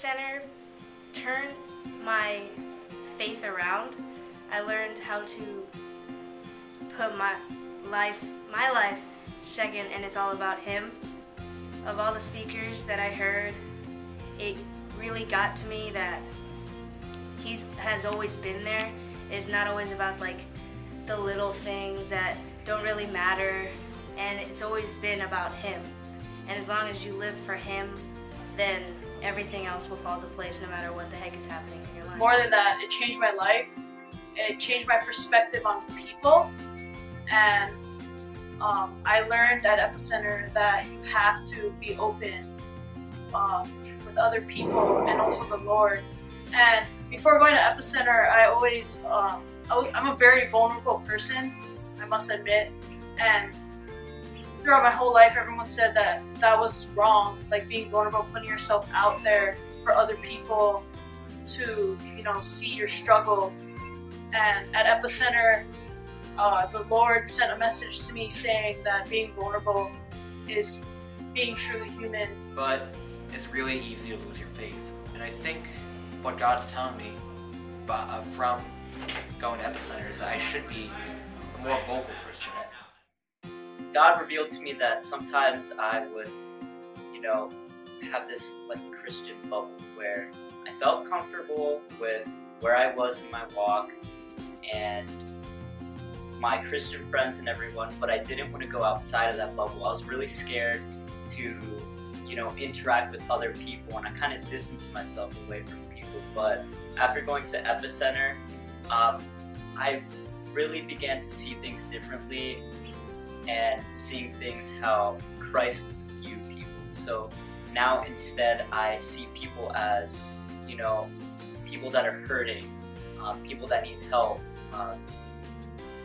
Epicenter turned my faith around. I learned how to put my life second, and it's all about Him. Of all the speakers that I heard, it really got to me that He has always been there. It's not always about like the little things that don't really matter, and it's always been about Him. And as long as you live for Him, then everything else will fall into place no matter what the heck is happening in your life. More than that, it changed my life. It changed my perspective on people, and I learned at Epicenter that you have to be open with other people and also the Lord. And before going to Epicenter, I'm a very vulnerable person, I must admit. And throughout my whole life, everyone said that that was wrong, like being vulnerable, putting yourself out there for other people to, see your struggle. And at Epicenter, the Lord sent a message to me saying that being vulnerable is being truly human. But it's really easy to lose your faith. And I think what God's telling me from going to Epicenter is that I should be a more vocal Christian. God revealed to me that sometimes I would, have this Christian bubble where I felt comfortable with where I was in my walk and my Christian friends and everyone, but I didn't want to go outside of that bubble. I was really scared to, interact with other people, and I kind of distanced myself away from people. But after going to Epicenter, I really began to see things differently and seeing things how Christ viewed people. So now instead I see people as, people that are hurting, people that need help,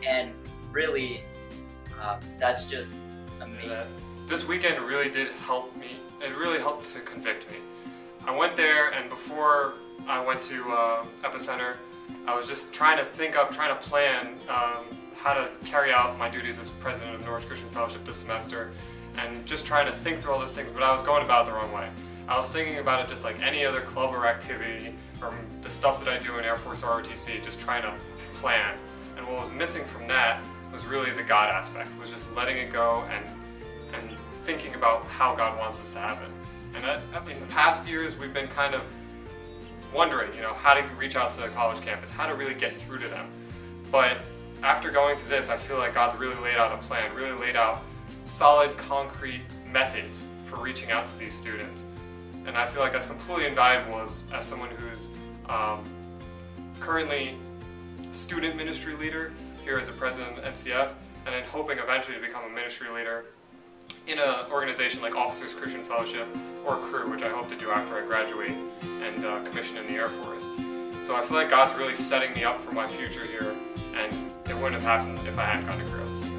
and really that's just amazing. This weekend really did help me. It really helped to convict me. I went there, and before I went to Epicenter, I was just trying to plan how to carry out my duties as president of Norwich Christian Fellowship this semester, and just trying to think through all these things, but I was going about it the wrong way. I was thinking about it just like any other club or activity, or the stuff that I do in Air Force or ROTC, just trying to plan. And what was missing from that was really the God aspect, was just letting it go and thinking about how God wants this to happen. And in past years, we've been kind of wondering, how to reach out to the college campus, how to really get through to them. But after going to this, I feel like God's really laid out a plan, really laid out solid, concrete methods for reaching out to these students. And I feel like that's completely invaluable as someone who's currently student ministry leader here as a president of NCF, and then hoping eventually to become a ministry leader in an organization like Officers Christian Fellowship or Cru, which I hope to do after I graduate and commission in the Air Force. So I feel like God's really setting me up for my future here, and it wouldn't have happened if I hadn't gone to Cru.